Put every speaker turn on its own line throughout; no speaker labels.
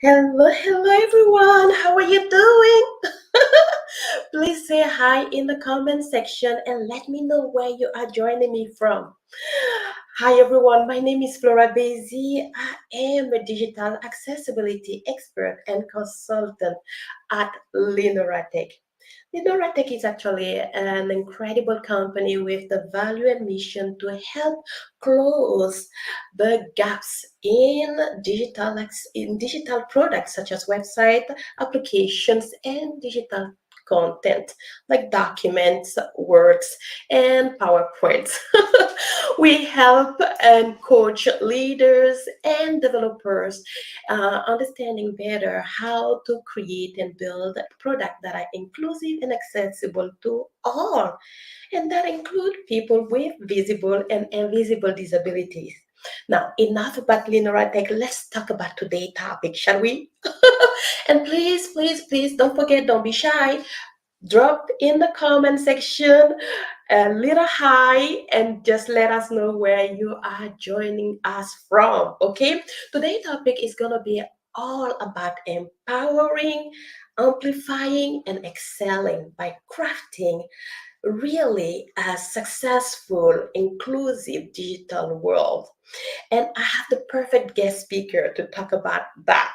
Hello everyone. How are you doing? Please say hi in the comment section and let me know where you are joining me from. Hi everyone, my name is Flora Bezi. I am a digital accessibility expert and consultant at Linoratech. Linoratech is actually an incredible company with the value and mission to help close the gaps in digital products such as website applications and digital content like documents, words, and PowerPoints. We help and coach leaders and developers understanding better how to create and build products that are inclusive and accessible to all, and that include people with visible and invisible disabilities. Now, enough about linear tech. Let's talk about today's topic, shall we? And please don't forget, don't be shy. Drop in the comment section a little hi and just let us know where you are joining us from. Okay, today's topic is gonna be all about empowering, amplifying, and excelling by crafting really a successful, inclusive digital world. And I have the perfect guest speaker to talk about that.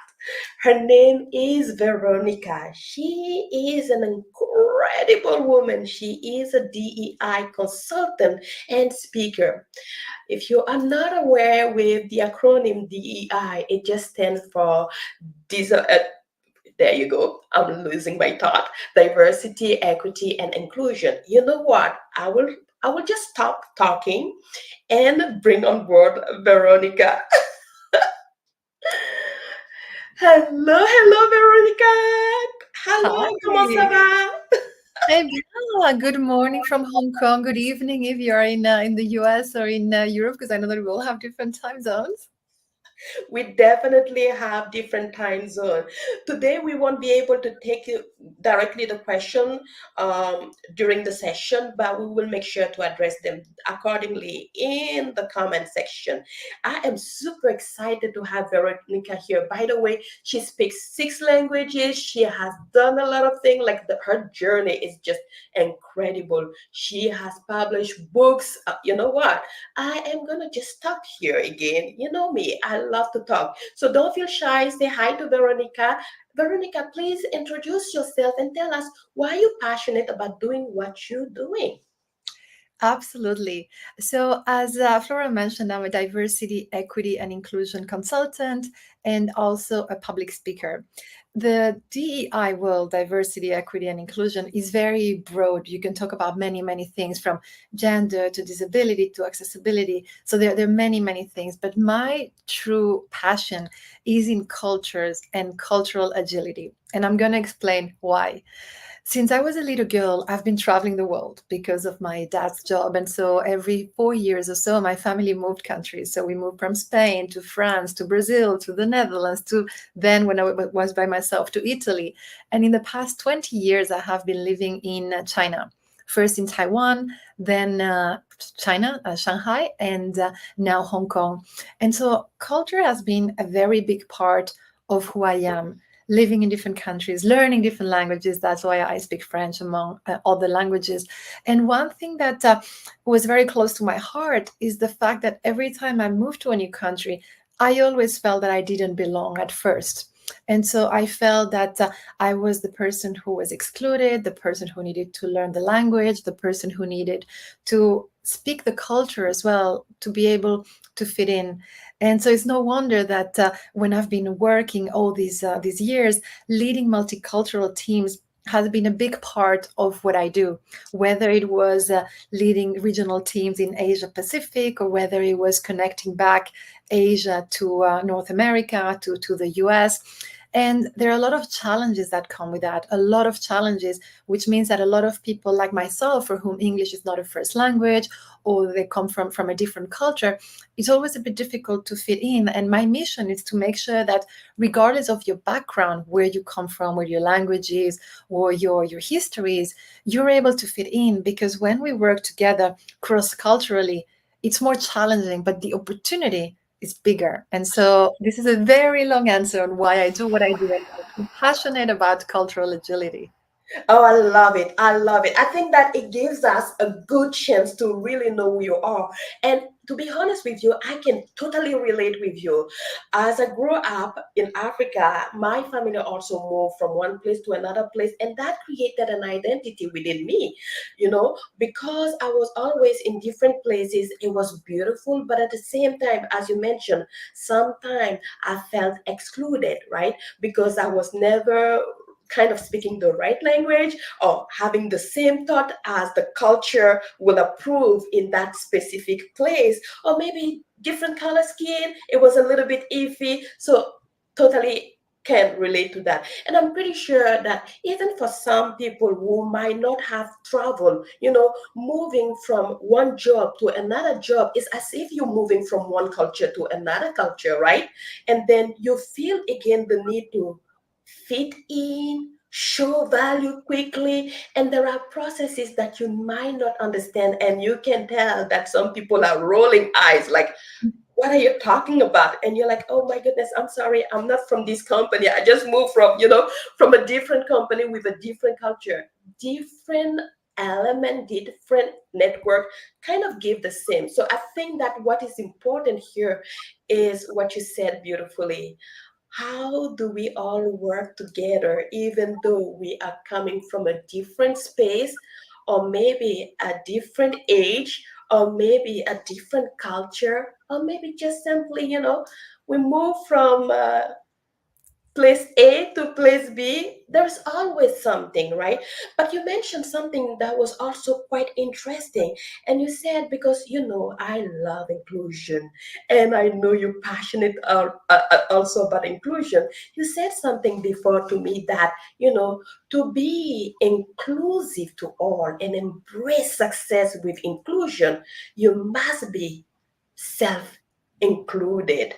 Her name is Veronica. She is an incredible woman. She is a DEI consultant and speaker. If you are not aware with the acronym DEI, it just stands for dis- uh, there you go. I'm losing my thought. Diversity, equity, and inclusion. You know what? I will just stop talking and bring on board Veronica. Hello, Veronica.
Hi.
Hello, comment ça va?
Hey, Bella. Good morning from Hong Kong. Good evening if you're in the US or in Europe, because I know that we all have different time zones.
We definitely have different time zone. Today we won't be able to take you directly the question during the session, but we will make sure to address them accordingly in the comment section. I am super excited to have Veronica here. By the way, she speaks 6 languages. She has done a lot of things. Her journey is just incredible. She has published books. You know what? I am gonna just stop here again. You know me, I love to talk. So don't feel shy. Say hi to Veronica. Veronica, please introduce yourself and tell us why you're passionate about doing what you're doing.
Absolutely. So, as Flora mentioned, I'm a diversity, equity, and inclusion consultant and also a public speaker. The DEI world, diversity, equity, and inclusion, is very broad. You can talk about many, many things from gender to disability to accessibility. So, there are many, many things. But my true passion is in cultures and cultural agility. And I'm going to explain why. Since I was a little girl, I've been traveling the world because of my dad's job. And so every 4 years or so, my family moved countries. So we moved from Spain to France to Brazil to the Netherlands to then, when I was by myself, to Italy. And in the past 20 years, I have been living in China. First in Taiwan, then China, Shanghai, and now Hong Kong. And so culture has been a very big part of who I am, living in different countries, learning different languages. That's why I speak French among other languages. And one thing that was very close to my heart is the fact that every time I moved to a new country, I always felt that I didn't belong at first. And so I felt that I was the person who was excluded, the person who needed to learn the language, the person who needed to speak the culture as well to be able to fit in. And so it's no wonder that when I've been working all these years, leading multicultural teams has been a big part of what I do, whether it was leading regional teams in Asia Pacific or whether it was connecting back Asia to North America, to the US. And there are a lot of challenges that come with that, a lot of challenges, which means that a lot of people like myself, for whom English is not a first language, or they come from a different culture, it's always a bit difficult to fit in. And my mission is to make sure that regardless of your background, where you come from, where your language is, or your history is, you're able to fit in. Because when we work together cross-culturally, it's more challenging, but the opportunity is bigger. And so this is a very long answer on why I do what I do. And I'm passionate about cultural agility.
Oh, I love it. I love it. I think that it gives us a good chance to really know who you are. And to be honest with you, I can totally relate with you. As I grew up in Africa, my family also moved from one place to another place, and that created an identity within me, because I was always in different places. It was beautiful, but at the same time, as you mentioned, sometimes I felt excluded, right? Because I was never kind of speaking the right language or having the same thought as the culture will approve in that specific place, or maybe different color skin, it was a little bit iffy. So totally can relate to that. And I'm pretty sure that even for some people who might not have traveled, moving from one job to another job is as if you're moving from one culture to another culture, right? And then you feel again the need to fit in, show value quickly, and there are processes that you might not understand, and you can tell that some people are rolling eyes like, what are you talking about? And you're like, oh my goodness, I'm sorry, I'm not from this company. I just moved from a different company with a different culture, different element, different network, kind of give the same. So I think that what is important here is what you said beautifully. How do we all work together even though we are coming from a different space, or maybe a different age, or maybe a different culture, or maybe just simply, we move from place A to place B, there's always something, right? But you mentioned something that was also quite interesting. And you said, because I love inclusion, and I know you're passionate also about inclusion. You said something before to me that, to be inclusive to all and embrace success with inclusion, you must be self included.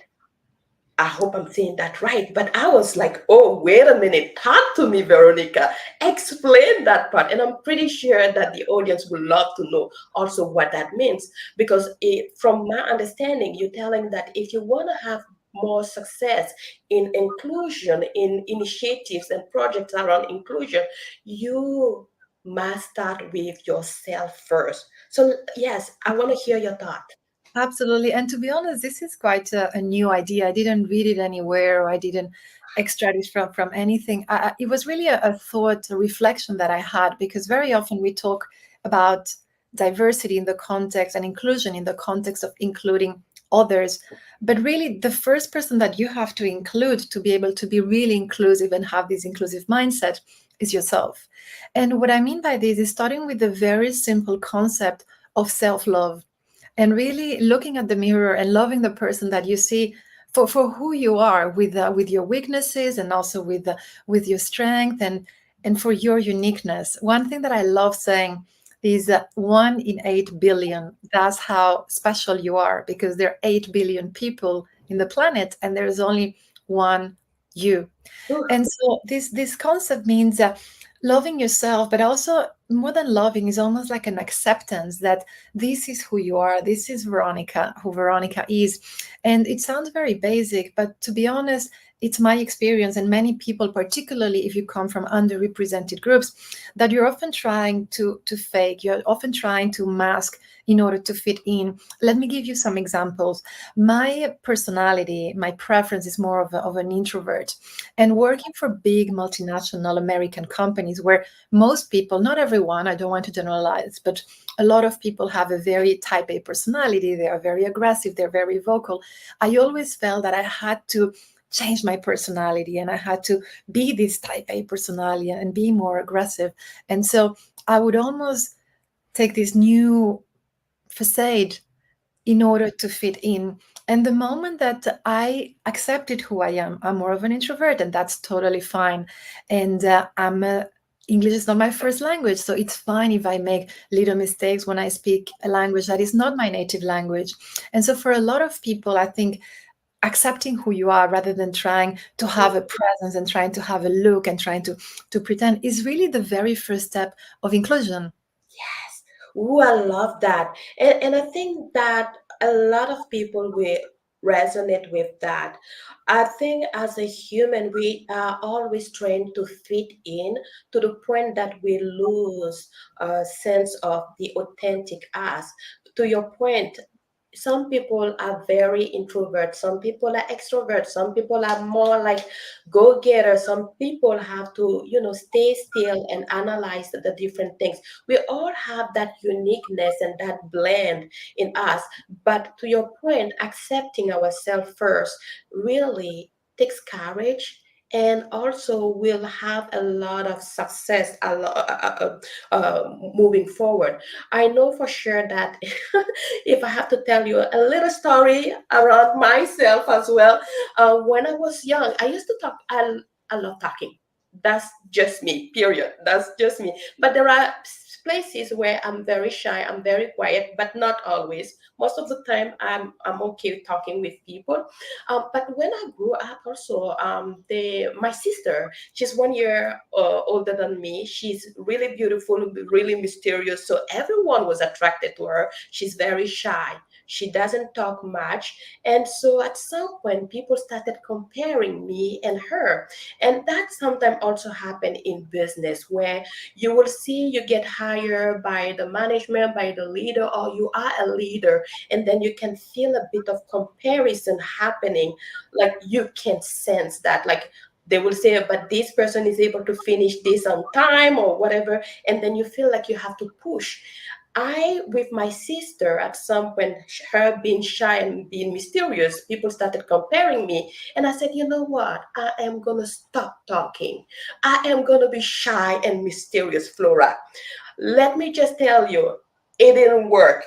I hope I'm saying that right. But I was like, oh, wait a minute. Talk to me, Veronica. Explain that part. And I'm pretty sure that the audience would love to know also what that means. Because from my understanding, you're telling that if you want to have more success in inclusion, in initiatives and projects around inclusion, you must start with yourself first. So, yes, I want to hear your thought.
Absolutely. And to be honest, this is quite a new idea. I didn't read it anywhere, or I didn't extract it from anything. It was really a thought, a reflection that I had, because very often we talk about diversity in the context and inclusion in the context of including others. But really, the first person that you have to include to be able to be really inclusive and have this inclusive mindset is yourself. And what I mean by this is starting with the very simple concept of self love, and really looking at the mirror and loving the person that you see for who you are, with your weaknesses, and also with your strength, and for your uniqueness. One thing that I love saying is 1 in 8 billion. That's how special you are, because there are 8 billion people in the planet, and there is only one you.
Ooh,
And so this concept means loving yourself, but also more than loving is almost like an acceptance that this is who you are. This is Veronica, who Veronica is. And it sounds very basic, but to be honest, it's my experience, and many people, particularly if you come from underrepresented groups, that you're often trying to fake, you're often trying to mask in order to fit in. Let me give you some examples. My personality, my preference is more of an introvert. And working for big multinational American companies, where most people, not everyone, I don't want to generalize, but a lot of people have a very type A personality. They are very aggressive, they're very vocal. I always felt that I had to change my personality, and I had to be this type A personality and be more aggressive. And so I would almost take this new facade in order to fit in. And the moment that I accepted who I am, I'm more of an introvert, and that's totally fine. And English is not my first language, so it's fine if I make little mistakes when I speak a language that is not my native language. And so, for a lot of people, I think accepting who you are rather than trying to have a presence and trying to have a look and trying to pretend is really the very first step of inclusion.
yes. Ooh, I love that. And I think that a lot of people will. resonate with that. I think as a human, we are always trying to fit in to the point that we lose a sense of the authentic us. To your point, some people are very introvert, some people are extrovert, some people are more like go-getter, some people have to, stay still and analyze the different things. We all have that uniqueness and that blend in us. But to your point, accepting ourselves first really takes courage, and also will have a lot of success moving forward. I know for sure that if I have to tell you a little story around myself as well, when I was young, I used to talk. I love talking. That's just me. Period. That's just me. But there are places where I'm very shy. I'm very quiet, but not always. Most of the time, I'm okay talking with people. But when I grew up, also, my sister, she's 1 year older than me. She's really beautiful, really mysterious. So everyone was attracted to her. She's very shy. She doesn't talk much. And so at some point, people started comparing me and her. And that sometimes also happen in business, where you will see you get hired by the management, by the leader, or you are a leader, and then you can feel a bit of comparison happening. Like you can sense that, like they will say, but this person is able to finish this on time or whatever, and then you feel like you have to push. I, with my sister, at some point, her being shy and being mysterious, people started comparing me. And I said, you know what? I am going to stop talking. I am going to be shy and mysterious, Flora. Let me just tell you, it didn't work.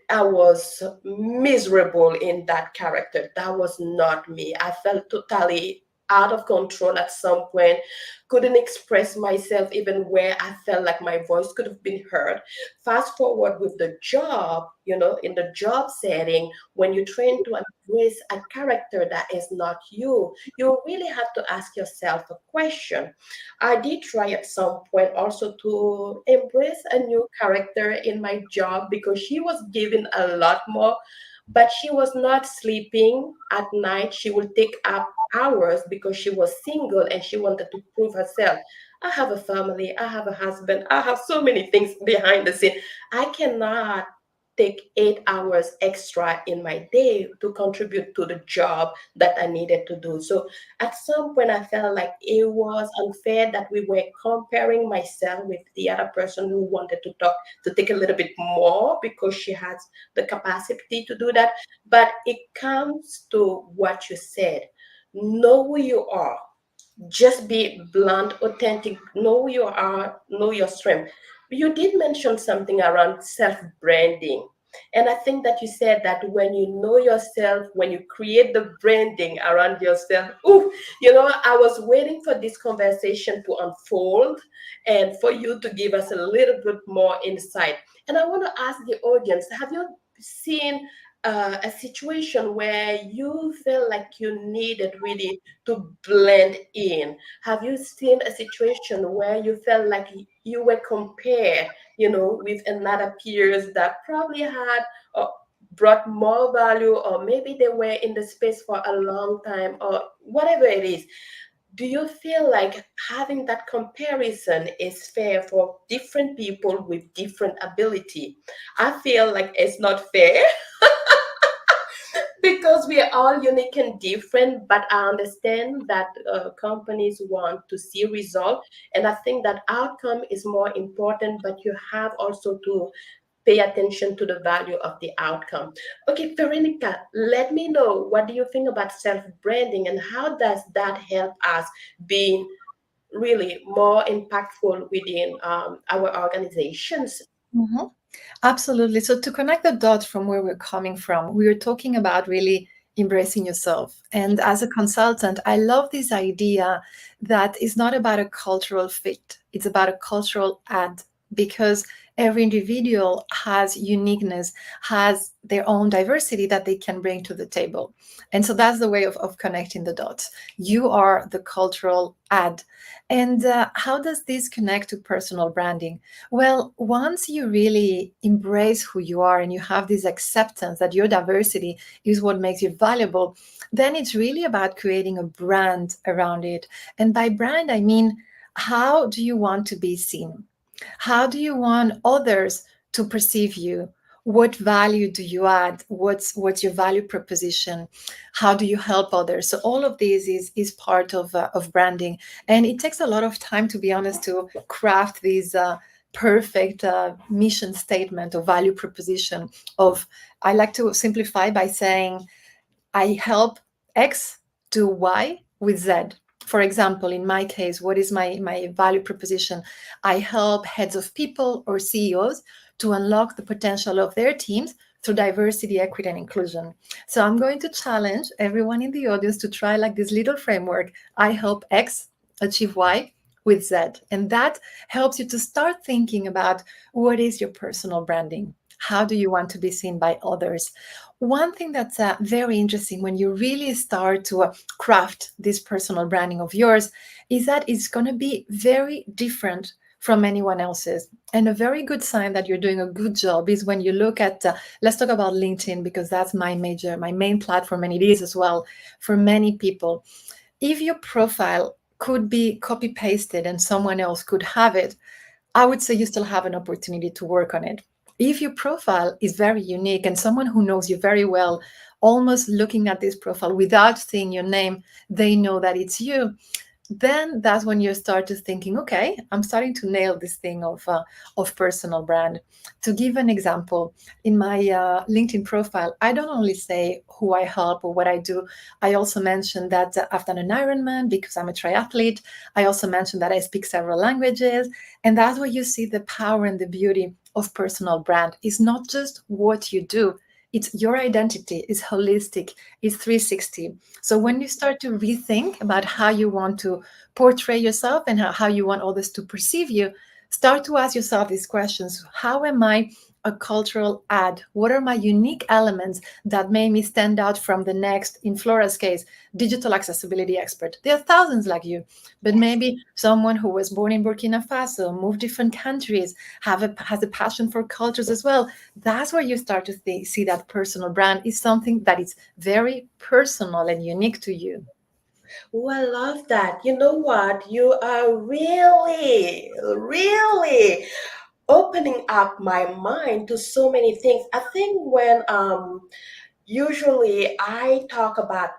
I was miserable in that character. That was not me. I felt totally out of control at some point, couldn't express myself even where I felt like my voice could have been heard. Fast forward with the job, in the job setting, when you train to embrace a character that is not you, you really have to ask yourself a question. I did try at some point also to embrace a new character in my job, because she was given a lot more, but she was not sleeping at night. She would take up hours because she was single and she wanted to prove herself. I have a family, I have a husband, I have so many things behind the scene. I cannot take 8 hours extra in my day to contribute to the job that I needed to do. So at some point, I felt like it was unfair that we were comparing myself with the other person who wanted to talk, to take a little bit more because she has the capacity to do that. But it comes to what you said. Know who you are, just be blunt, authentic, know who you are, know your strength. You did mention something around self branding. And I think that you said that when you know yourself, when you create the branding around yourself, ooh, I was waiting for this conversation to unfold and for you to give us a little bit more insight. And I want to ask the audience, have you seen a situation where you felt like you needed really to blend in? Have you seen a situation where you felt like you were compared, with another peers that probably had uh, brought more value, or maybe they were in the space for a long time, or whatever it is? Do you feel like having that comparison is fair for different people with different ability? I feel like it's not fair because we are all unique and different, but I understand that companies want to see result, and I think that outcome is more important, but you have also to pay attention to the value of the outcome. Okay, Veronica, let me know, what do you think about self-branding, and how does that help us being really more impactful within our organizations?
Mhm. Absolutely. So, to connect the dots from where we're coming from, we were talking about really embracing yourself. And as a consultant, I love this idea that it's not about a cultural fit, it's about a cultural add. Because Every individual has uniqueness, has their own diversity that they can bring to the table. And so that's the way of connecting the dots. You are the cultural add. And how does this connect to personal branding? Well, once you really embrace who you are and you have this acceptance that your diversity is what makes you valuable, then it's really about creating a brand around it. And by brand, I mean, how do you want to be seen? How do you want others to perceive you? What value do you add? What's your value proposition? How do you help others? So all of this is part of branding, and it takes a lot of time, to be honest, to craft these perfect mission statement or value proposition. Of I like to simplify by saying I help X do Y with Z. For example, in my case, what is my value proposition? I help heads of people or CEOs to unlock the potential of their teams through diversity, equity, and inclusion. So I'm going to challenge everyone in the audience to try like this little framework. I help X achieve Y with Z. And that helps you to start thinking about what is your personal branding? How do you want to be seen by others? One thing that's very interesting when you really start to craft this personal branding of yours is that it's going to be very different from anyone else's. And a very good sign that you're doing a good job is when you look at, let's talk about LinkedIn, because that's my main platform, and it is as well for many people. If your profile could be copy pasted and someone else could have it, I would say you still have an opportunity to work on it. If your profile is very unique and someone who knows you very well, almost looking at this profile without seeing your name, they know that it's you, then that's when you start to thinking, okay, I'm starting to nail this thing of personal brand. To give an example, in my LinkedIn profile, I don't only say who I help or what I do. I also mention that I've done an Ironman because I'm a triathlete. I also mention that I speak several languages, and that's where you see the power and the beauty of personal brand. It's not just what you do, it's your identity is holistic, it's 360. So when you start to rethink about how you want to portray yourself and how you want others to perceive you, start to ask yourself these questions. How am I a cultural add? What are my unique elements that made me stand out from the next, in Flora's case, digital accessibility expert? There are thousands like you, but maybe someone who was born in Burkina Faso, moved different countries, has a passion for cultures as well. That's where you start to see that personal brand is something that is very personal and unique to you.
Oh, I love that. You know what? You are really, really opening up my mind to so many things. I think when usually I talk about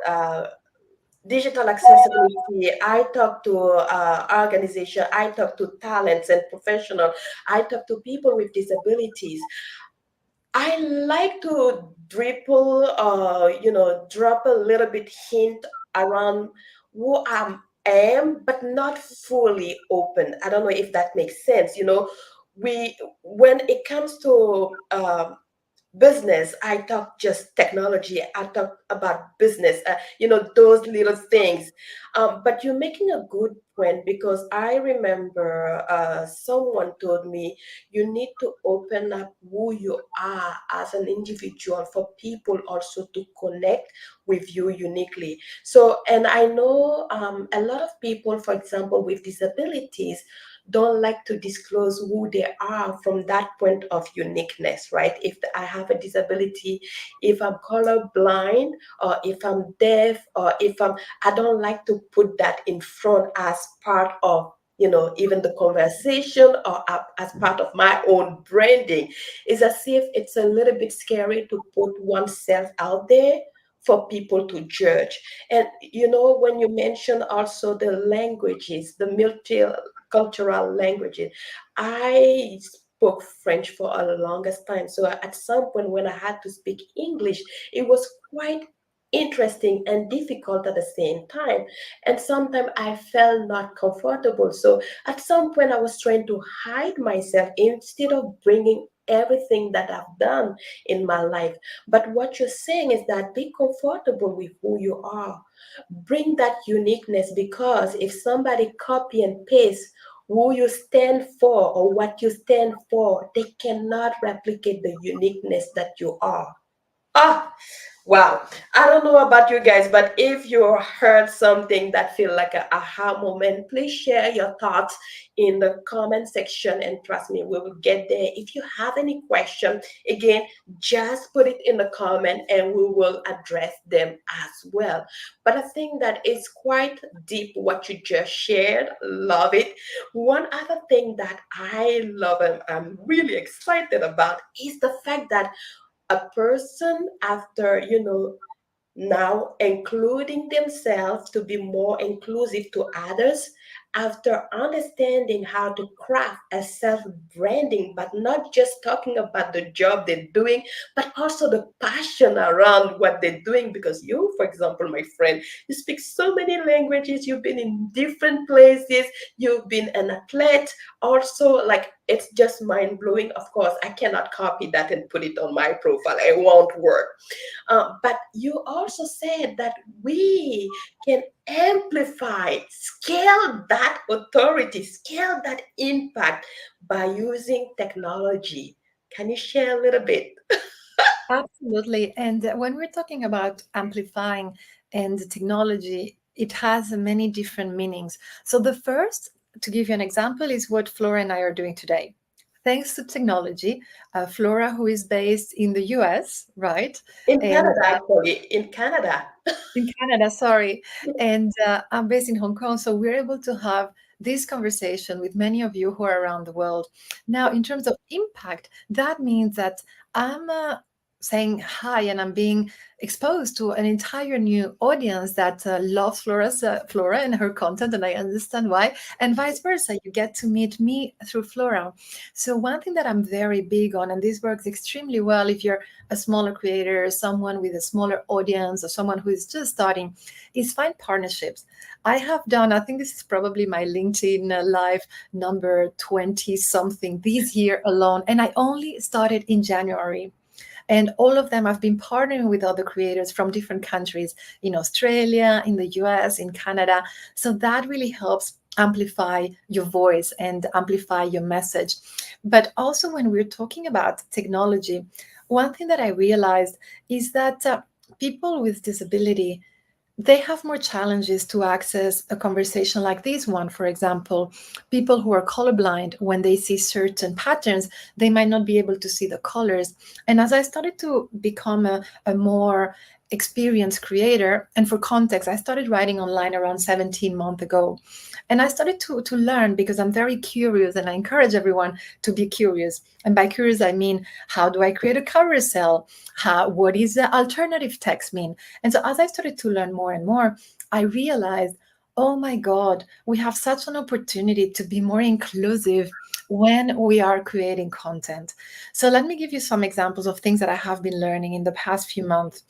digital accessibility, I talk to organization, I talk to talents and professional, I talk to people with disabilities. I like to dribble, drop a little bit hint around who I am, but not fully open. I don't know if that makes sense. We when it comes to business, I talk just technology, I talk about business, those little things. But you're making a good point, because I remember someone told me you need to open up who you are as an individual for people also to connect with you uniquely. So, and I know a lot of people, for example, with disabilities, don't like to disclose who they are from that point of uniqueness, right? If I have a disability, if I'm colorblind, or if I'm deaf, or if I don't like to put that in front as part of, even the conversation, or as part of my own branding. It's as if it's a little bit scary to put oneself out there for people to judge. And when you mention also the languages, the multicultural languages, I spoke French for a longest time. So at some point when I had to speak English, it was quite interesting and difficult at the same time. And sometimes I felt not comfortable. So at some point I was trying to hide myself instead of bringing everything that I've done in my life. But what you're saying is that be comfortable with who you are. Bring that uniqueness, because if somebody copy and paste who you stand for or what you stand for, they cannot replicate the uniqueness that you are. Ah, wow. I don't know about you guys, but if you heard something that feel like a aha moment, please share your thoughts in the comment section and trust me, we will get there. If you have any question, again, just put it in the comment and we will address them as well. But I think that it's quite deep what you just shared. Love it. One other thing that I love and I'm really excited about is the fact that a person after now including themselves to be more inclusive to others after understanding how to craft a self branding, but not just talking about the job they're doing, but also the passion around what they're doing. Because you, for example, my friend, you speak so many languages, you've been in different places, you've been an athlete, also, like, it's just mind blowing. Of course, I cannot copy that and put it on my profile, it won't work. But you also said that we can amplify, scale that authority, scale that impact by using technology. Can you share a little bit?
Absolutely. And when we're talking about amplifying and technology, it has many different meanings. So, the first, to give you an example, is what Flora and I are doing today. Thanks to technology, Flora, who is based in the US, right?
In
And
Canada, actually, in Canada.
in Canada, sorry. And I'm based in Hong Kong. So we're able to have this conversation with many of you who are around the world. Now, in terms of impact, that means that I'm saying hi and I'm being exposed to an entire new audience that loves Flora and her content. And I understand why. And vice versa. You get to meet me through Flora. So, one thing that I'm very big on, and this works extremely well if you're a smaller creator, someone with a smaller audience, or someone who is just starting, is find partnerships. I have done, I think this is probably my LinkedIn live number 20 something this year alone. And I only started in January. And all of them have been partnering with other creators from different countries in Australia, in the US, in Canada. So that really helps amplify your voice and amplify your message. But also, when we're talking about technology, one thing that I realized is that people with disability, they have more challenges to access a conversation like this one. For example, people who are colorblind, when they see certain patterns, they might not be able to see the colors. And as I started to become a more experienced creator, and for context, I started writing online around 17 months ago. And I started to learn because I'm very curious, and I encourage everyone to be curious. And by curious, I mean, how do I create a carousel? What is the alternative text mean? And so as I started to learn more and more, I realized, oh my God, we have such an opportunity to be more inclusive when we are creating content. So let me give you some examples of things that I have been learning in the past few months.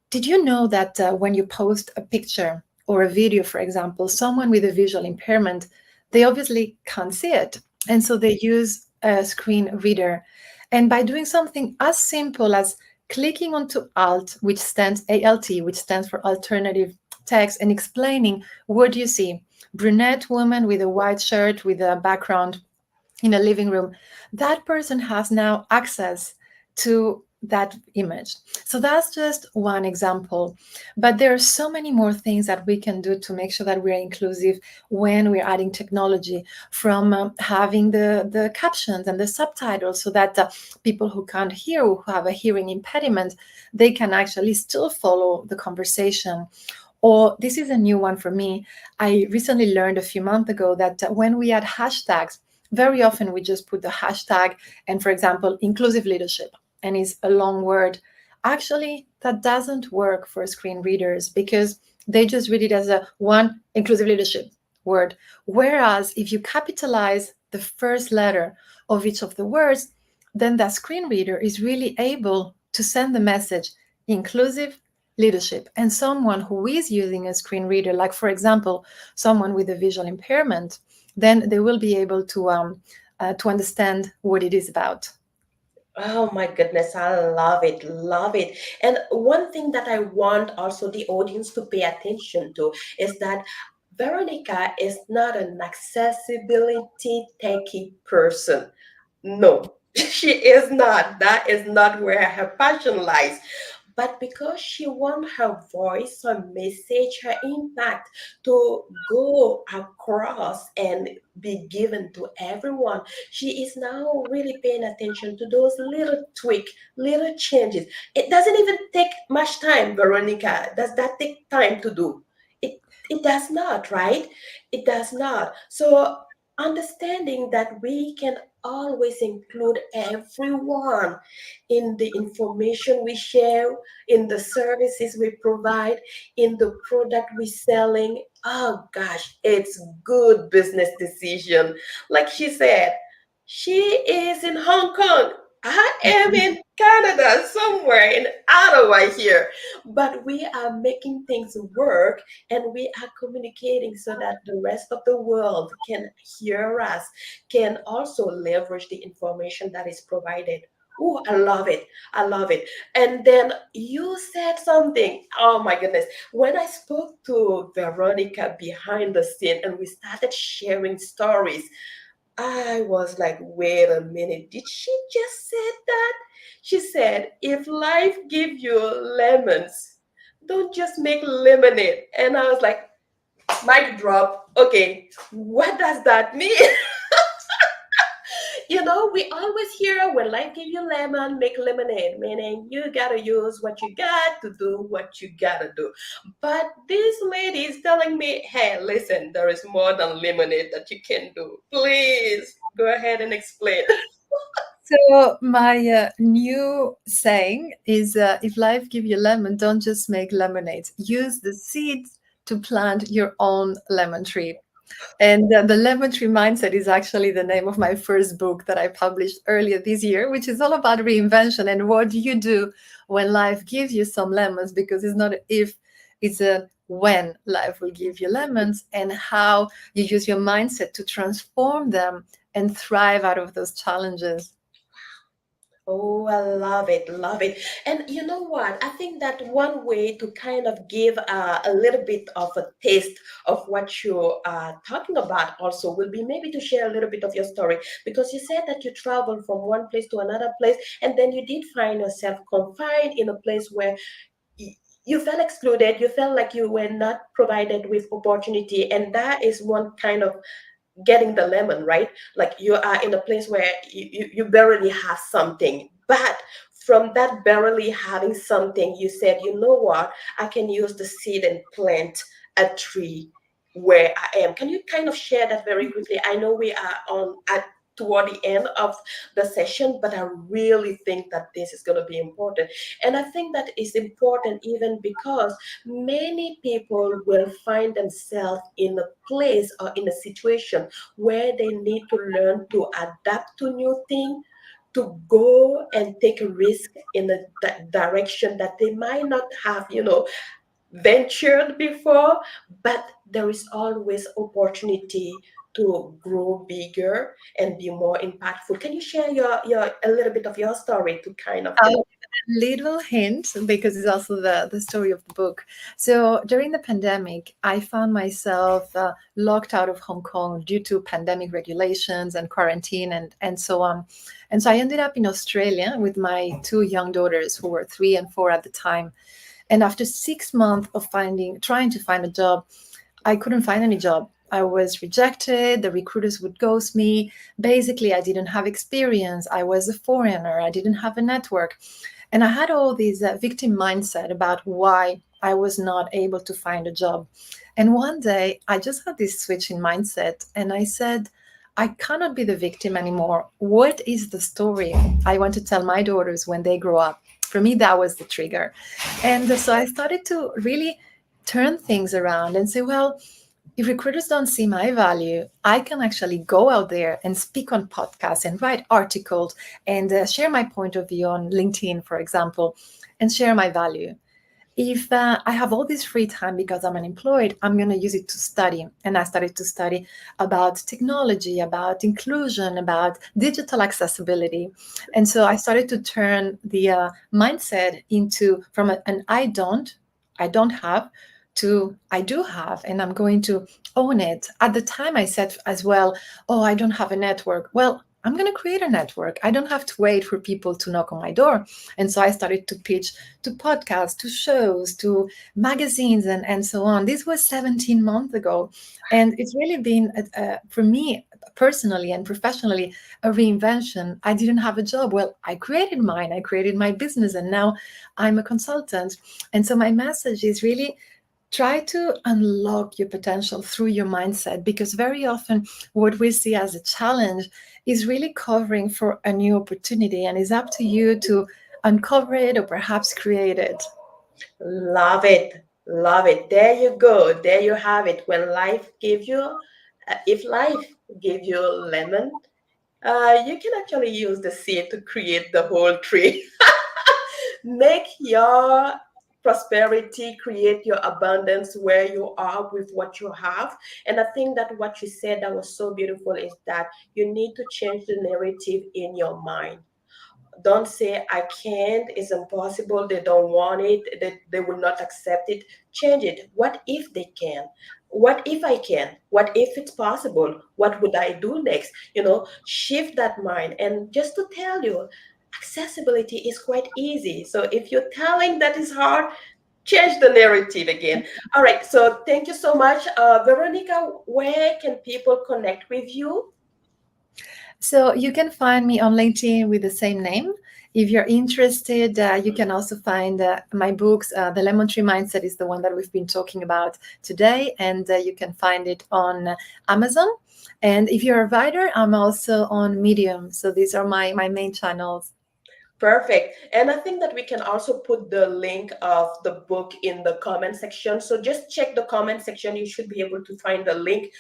Did you know that when you post a picture or a video, for example, someone with a visual impairment, they obviously can't see it. And so they use a screen reader. And by doing something as simple as clicking onto Alt, which stands ALT, which stands for alternative text, and explaining what do you see? Brunette woman with a white shirt with a background in a living room, that person has now access to that image. So that's just one example. But there are so many more things that we can do to make sure that we're inclusive when we're adding technology, from having the captions and the subtitles so that people who can't hear, who have a hearing impediment, they can actually still follow the conversation. Or this is a new one for me. I recently learned a few months ago that when we add hashtags, very often we just put the hashtag and, for example, inclusive leadership, and it's a long word. Actually, that doesn't work for screen readers because they just read it as a one inclusive leadership word. Whereas if you capitalize the first letter of each of the words, then that screen reader is really able to send the message inclusive leadership. And someone who is using a screen reader, like, for example, someone with a visual impairment, then they will be able to understand what it is about.
Oh my goodness, I love it, love it. And one thing that I want also the audience to pay attention to is that Veronica is not an accessibility techie person. No, she is not. That is not where her passion lies. But because she want her voice, her message, her impact to go across and be given to everyone, she is now really paying attention to those little tweak, little changes. It doesn't even take much time, Veronica. Does that take time to do? It it does not, right? It does not. So understanding that we can always include everyone in the information we share, in the services we provide, in the product we're selling. Oh gosh, it's good business decision. Like she said, she is in Hong Kong. I am in Canada, somewhere in Ottawa here. But we are making things work and we are communicating so that the rest of the world can hear us, can also leverage the information that is provided. Oh, I love it. I love it. And then you said something. Oh my goodness. When I spoke to Veronica behind the scene and we started sharing stories, I was like, wait a minute. Did she just said that? She said, if life give you lemons, don't just make lemonade. And I was like, mic drop. Okay, what does that mean? We always hear when life give you lemon, make lemonade, meaning you gotta use what you got to do what you gotta do. But this lady is telling me, hey, listen, there is more than lemonade that you can do. Please go ahead and explain.
So my new saying is, if life give you lemon, don't just make lemonade. Use the seeds to plant your own lemon tree. And the Lemon Tree Mindset is actually the name of my first book that I published earlier this year, which is all about reinvention and what do you do when life gives you some lemons, because it's not a if, it's a when life will give you lemons, and how you use your mindset to transform them and thrive out of those challenges.
Oh, I love it, love it. And you know what? I think that one way to kind of give a little bit of a taste of what you are talking about also will be maybe to share a little bit of your story, because you said that you traveled from one place to another place and then you did find yourself confined in a place where y- you felt excluded, you felt like you were not provided with opportunity, and that is one kind of getting the lemon, right? Like you are in a place where you barely have something. But from that barely having something, you said, you know what? I can use the seed and plant a tree where I am. Can you kind of share that very quickly? I know we are on at toward the end of the session, but I really think that this is going to be important. And I think that is important even because many people will find themselves in a place or in a situation where they need to learn to adapt to new things, to go and take a risk in a direction that they might not have, ventured before, but there is always opportunity to grow bigger and be more impactful. Can you share your a little bit of your story to kind of,
Little hint, because it's also the story of the book. So during the pandemic, I found myself locked out of Hong Kong due to pandemic regulations and quarantine and so on. And so I ended up in Australia with my two young daughters who were 3 and 4 at the time. And after 6 months of trying to find a job, I couldn't find any job. I was rejected. The recruiters would ghost me. Basically, I didn't have experience. I was a foreigner. I didn't have a network. And I had all these victim mindset about why I was not able to find a job. And one day I just had this switch in mindset and I said, I cannot be the victim anymore. What is the story I want to tell my daughters when they grow up? For me, that was the trigger. And so I started to really turn things around and say, well, if recruiters don't see my value, I can actually go out there and speak on podcasts and write articles and share my point of view on LinkedIn, for example, and share my value. If I have all this free time because I'm unemployed, I'm going to use it to study. And I started to study about technology, about inclusion, about digital accessibility. And so I started to turn the mindset into from an I don't have to I do have, and I'm going to own it. At the time, I said as well, oh, I don't have a network. Well, I'm going to create a network. I don't have to wait for people to knock on my door. And so I started to pitch to podcasts, to shows, to magazines, and so on. This was 17 months ago. And it's really been, for me personally and professionally, a reinvention. I didn't have a job. Well, I created mine, I created my business, and now I'm a consultant. And so my message is really try to unlock your potential through your mindset, because very often what we see as a challenge is really covering for a new opportunity, and it's up to you to uncover it or perhaps create it.
Love it. Love it. There you go. There you have it. When life gives you, if life gives you a lemon, you can actually use the seed to create the whole tree. Make your prosperity, create your abundance where you are with what you have. And I think that what you said that was so beautiful is that you need to change the narrative in your mind. Don't say I can't, it's impossible, they don't want it, they will not accept it. Change it. What if they can? What if I can? What if it's possible? What would I do next? Shift that mind. And just to tell you, accessibility is quite easy. So if you're telling that is hard, change the narrative again. All right, so thank you so much, Veronica. Where can people connect with you?
So you can find me on LinkedIn with the same name. If you're interested, you can also find my books. The Lemon Tree Mindset is the one that we've been talking about today, and you can find it on Amazon. And if you're a writer, I'm also on Medium. So these are my main channels.
Perfect. And I think that we can also put the link of the book in the comment section. So just check the comment section. You should be able to find the link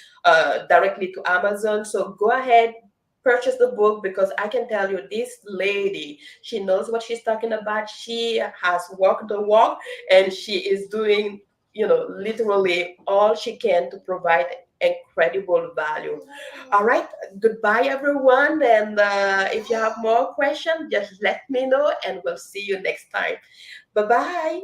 directly to Amazon. So go ahead, purchase the book, because I can tell you this lady, she knows what she's talking about. She has walked the walk, and she is doing, literally all she can to provide incredible value. All right. Goodbye, everyone. And if you have more questions, just let me know, and we'll see you next time. Bye bye.